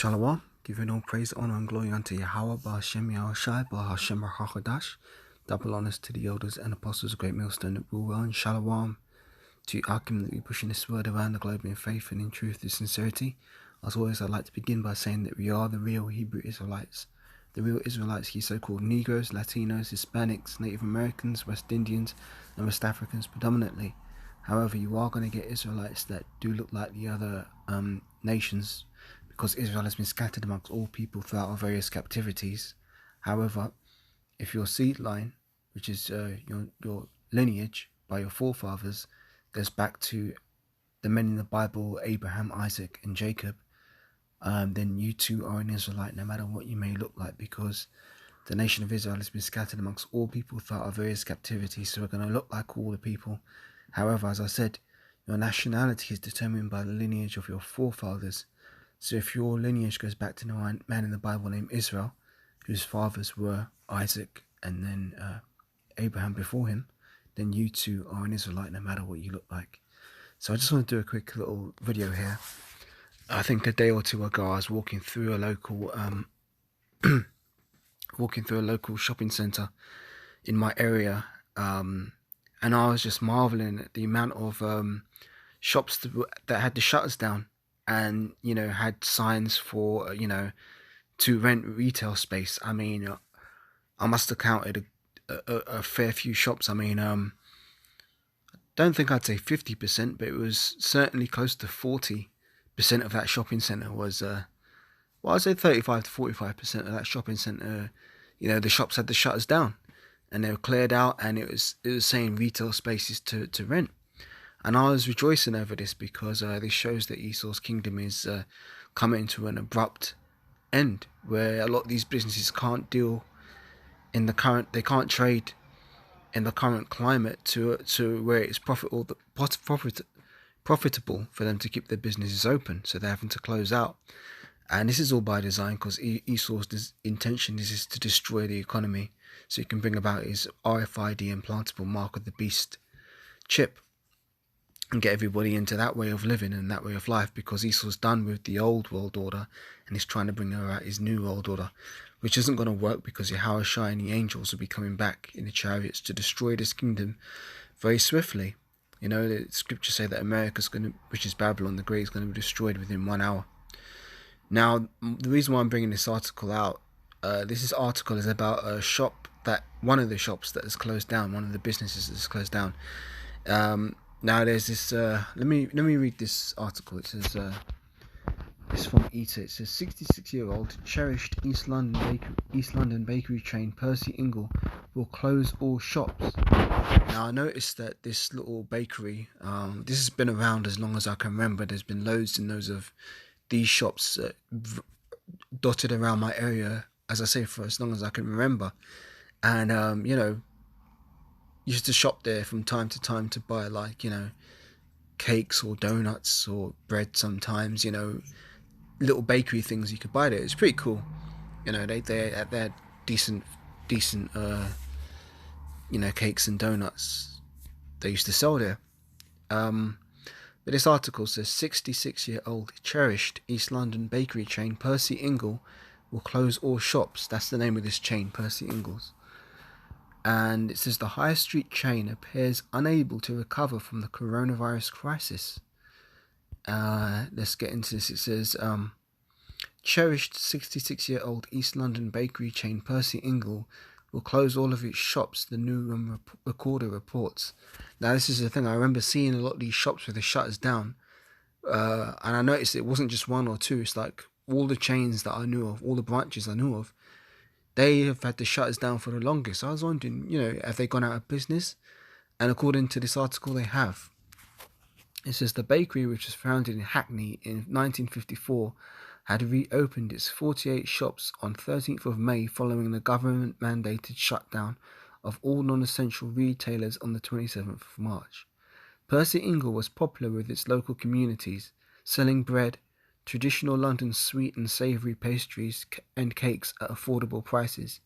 Shalom, giving all praise, honor, and glory unto Yahweh, Ba'ashem Yahushai, Ba'ashem HaChadash. Double honors to the elders and apostles of Great Millstone that rule well, and Shalom to Akim that we pushing this word around the globe in faith and in truth and sincerity. As always, I'd like to begin by saying that we are the real Hebrew Israelites. The real Israelites, you so-called Negroes, Latinos, Hispanics, Native Americans, West Indians, and West Africans predominantly. However, you are going to get Israelites that do look like the other nations, because Israel has been scattered amongst all people throughout our various captivities. However, if your seed line, which is your lineage by your forefathers, goes back to the men in the Bible, Abraham, Isaac, and Jacob, then you too are an Israelite, no matter what you may look like, because the nation of Israel has been scattered amongst all people throughout our various captivities, so we're going to look like all the people. However, as I said, your nationality is determined by the lineage of your forefathers. So if your lineage goes back to the man in the Bible named Israel, whose fathers were Isaac and then Abraham before him, then you too are an Israelite, no matter what you look like. So I just want to do a quick little video here. I think a day or two ago I was walking through a local shopping centre in my area, and I was just marveling at the amount of shops that had the shutters down, and had signs for to rent retail space. I mean, I must have counted a fair few shops. I mean, don't think I'd say 50%, but it was certainly close to 40% of that shopping centre was I'd say 35 to 45% of that shopping centre, the shops had the shutters down and they were cleared out, and it was saying retail spaces to rent. And I was rejoicing over this because this shows that Esau's kingdom is coming to an abrupt end, where a lot of these businesses can't deal in the current, they can't trade in the current climate to where it's profitable for them to keep their businesses open. So they're having to close out. And this is all by design, because Esau's intention is to destroy the economy so he can bring about his RFID implantable mark of the beast chip and get everybody into that way of living and that way of life, because Esau's done with the old world order and he's trying to bring about his new world order, which isn't going to work, because Yahushua and the angels will be coming back in the chariots to destroy this kingdom very swiftly. The scriptures say that America's which is Babylon the Great, is going to be destroyed within 1 hour. Now, the reason why I'm bringing this article out, this article is about a shop one of the shops that has closed down, one of the businesses that has closed down. Now there's this, let me read this article. It says, it's from Eater. It says, 66-year-old cherished East London bakery chain Percy Ingle will close all shops. Now I noticed that this little bakery, this has been around as long as I can remember. There's been loads and loads of these shops dotted around my area, as I say, for as long as I can remember. And used to shop there from time to time to buy cakes or donuts or bread sometimes, little bakery things you could buy there. It's pretty cool. They had decent cakes and donuts they used to sell there. But this article says 66-year-old cherished East London bakery chain Percy Ingle will close all shops. That's the name of this chain, Percy Ingle's. And it says the high street chain appears unable to recover from the coronavirus crisis. Let's get into this. It says, cherished 66-year-old East London bakery chain Percy Ingle will close all of its shops, the New Recorder reports. Now, this is the thing. I remember seeing a lot of these shops with the shutters down. And I noticed it wasn't just one or two. It's like all the chains that I knew of, all the branches I knew of, they have had the shutters down for the longest. I was wondering, have they gone out of business? And according to this article, they have. It says the bakery, which was founded in Hackney in 1954, had reopened its 48 shops on 13th of May following the government-mandated shutdown of all non-essential retailers on the 27th of March. Percy Ingle was popular with its local communities, selling bread, traditional London sweet and savoury pastries and cakes at affordable prices.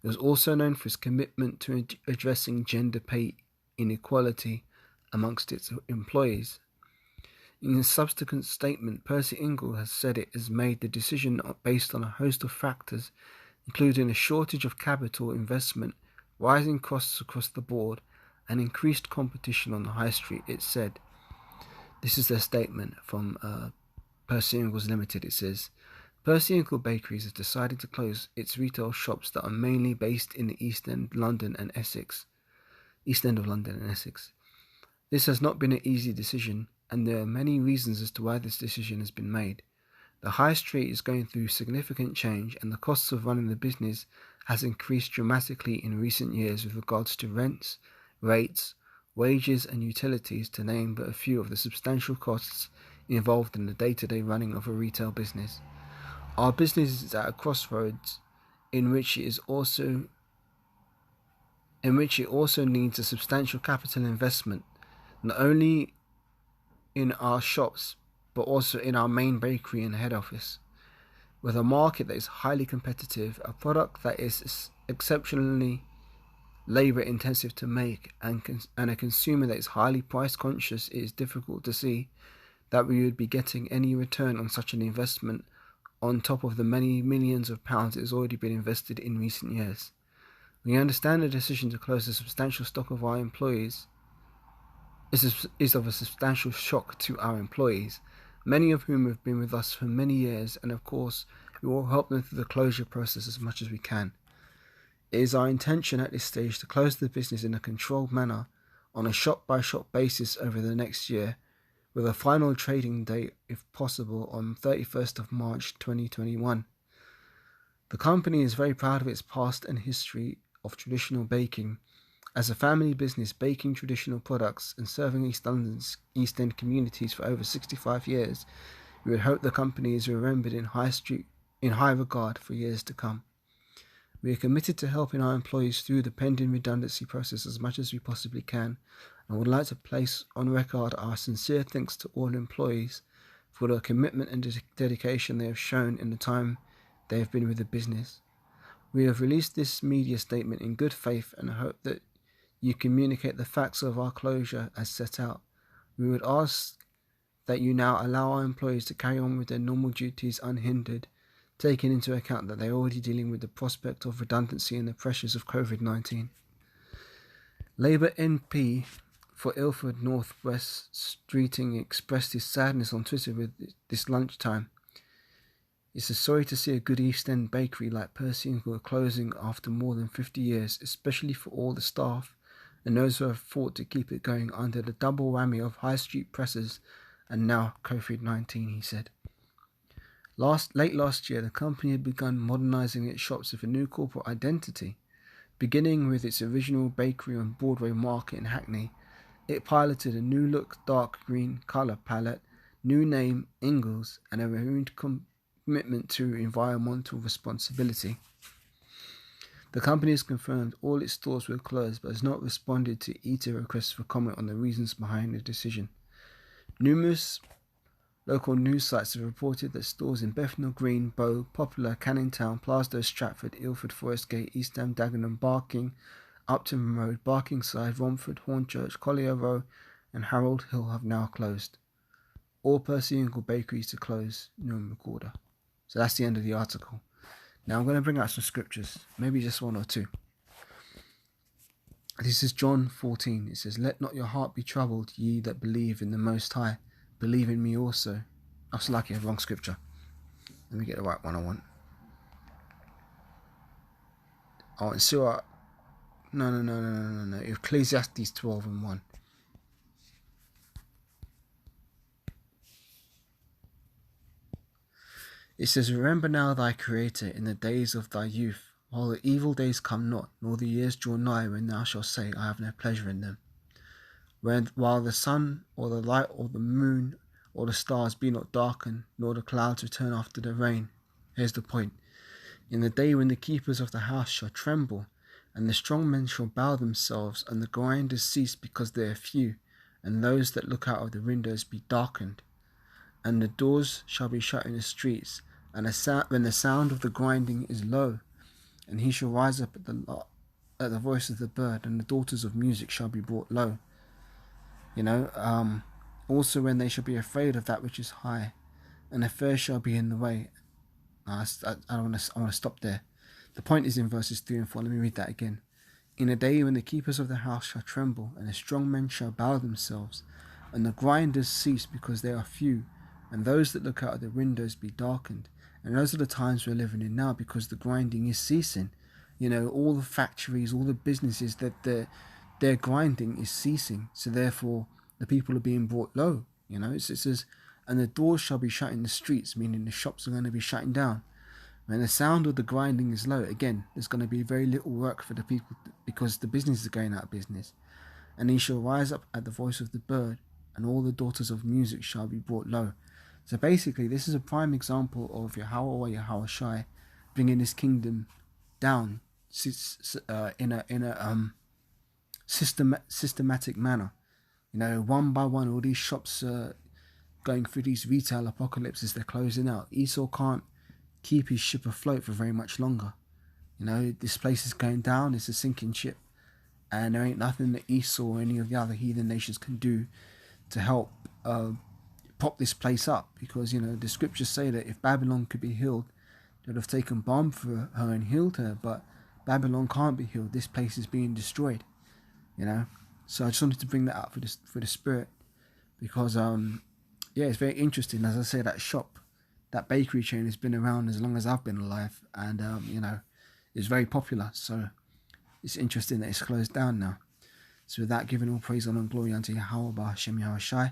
It was also known for its commitment to addressing gender pay inequality amongst its employees. In a subsequent statement, Percy Ingle has said it has made the decision based on a host of factors, including a shortage of capital investment, rising costs across the board, and increased competition on the high street. It said, this is their statement from Percy Ingles Limited. It says, Percy Ingle Bakeries has decided to close its retail shops that are mainly based in the East End of London and Essex. This has not been an easy decision, and there are many reasons as to why this decision has been made. The high street is going through significant change, and the costs of running the business has increased dramatically in recent years with regards to rents, rates, wages and utilities, to name but a few of the substantial costs involved in the day-to-day running of a retail business. Our business is at a crossroads in which it also needs a substantial capital investment, not only in our shops but also in our main bakery and head office. With a market that is highly competitive, a product that is exceptionally labour intensive to make, and a consumer that is highly price conscious, it is difficult to see that we would be getting any return on such an investment on top of the many millions of pounds it has already been invested in recent years. We understand the decision to close a substantial stock of our employees is of a substantial shock to our employees, many of whom have been with us for many years, and of course we will help them through the closure process as much as we can. It is our intention at this stage to close the business in a controlled manner on a shop-by-shop basis over the next year, with a final trading date, if possible, on 31st of March 2021. The company is very proud of its past and history of traditional baking. As a family business baking traditional products and serving East London's East End communities for over 65 years, we would hope the company is remembered in high regard for years to come. We are committed to helping our employees through the pending redundancy process as much as we possibly can, and would like to place on record our sincere thanks to all employees for the commitment and dedication they have shown in the time they have been with the business. We have released this media statement in good faith and hope that you communicate the facts of our closure as set out. We would ask that you now allow our employees to carry on with their normal duties unhindered, taking into account that they are already dealing with the prospect of redundancy and the pressures of COVID-19. Labour MP for Ilford North West Streeting expressed his sadness on Twitter with this lunchtime. It's a sorry to see a good East End bakery like Percy Ingle closing after more than 50 years, especially for all the staff and those who have fought to keep it going under the double whammy of high street pressures and now COVID-19, he said. Late last year, the company had begun modernising its shops with a new corporate identity. Beginning with its original bakery on Broadway Market in Hackney, it piloted a new look dark green colour palette, new name Ingles, and a renewed commitment to environmental responsibility. The company has confirmed all its stores were closed, but has not responded to eater requests for comment on the reasons behind the decision. Numerous local news sites have reported that stores in Bethnal Green, Bow, Poplar, Canning Town, Plarsdow, Stratford, Ilford, Forest Gate, East Ham, Dagenham, Barking, Upton Road, Barkingside, Romford, Hornchurch, Collier Row and Harold Hill have now closed. All Percy Ingle bakeries to close, Newham Recorder. So that's the end of the article. Now I'm going to bring out some scriptures, maybe just one or two. This is John 14. It says, "Let not your heart be troubled, ye that believe in the Most High. Believe in me also." That's lucky, wrong scripture. Let me get the right one I want. Oh, it's Surah. No. Ecclesiastes 12 and 1. It says, "Remember now thy Creator in the days of thy youth, while the evil days come not, nor the years draw nigh, when thou shalt say, I have no pleasure in them. While the sun, or the light, or the moon, or the stars be not darkened, nor the clouds return after the rain." Here's the point. "In the day when the keepers of the house shall tremble, and the strong men shall bow themselves, and the grinders cease because they are few, and those that look out of the windows be darkened. And the doors shall be shut in the streets, and when the sound of the grinding is low, and he shall rise up at the voice of the bird, and the daughters of music shall be brought low." Also when they shall be afraid of that which is high, and affairs shall be in the way. I want to stop there. The point is in verses 3 and 4. Let me read that again. In a day when the keepers of the house shall tremble, and the strong men shall bow themselves, and the grinders cease because they are few, and those that look out of the windows be darkened. And those are the times we're living in now, because the grinding is ceasing. You know, all the factories, all the businesses, that their grinding is ceasing. So therefore, the people are being brought low. You know, it says, and the doors shall be shut in the streets, meaning the shops are going to be shutting down. When the sound of the grinding is low, again, there's going to be very little work for the people, because the business is going out of business. And he shall rise up at the voice of the bird, and all the daughters of music shall be brought low. So basically, this is a prime example of Yahweh or Yahweh Shai bringing this kingdom down in a systematic manner. You know, one by one, all these shops going through these retail apocalypses, they're closing out. Esau can't keep his ship afloat for very much longer. You know, this place is going down, it's a sinking ship, and there ain't nothing that Esau or any of the other heathen nations can do to help prop this place up, because, you know, the scriptures say that if Babylon could be healed, they'd have taken balm for her and healed her, but Babylon can't be healed. This place is being destroyed, you know. So I just wanted to bring that up for the spirit, because yeah, it's very interesting. As I say, that shop, that bakery chain has been around as long as I've been alive, and you know, it's very popular. So it's interesting that it's closed down now. So with that, giving all praise, honor, and glory unto Yahweh, Bahashem Yahushai,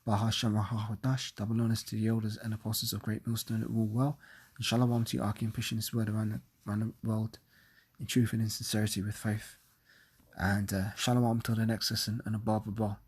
Bahashem Rahahadash, double honors to the elders and apostles of Great Millstone that rule well, and shalom to you, Arkin, pushing this word around the world in truth and in sincerity with faith. And shalom till the next lesson, and a bar.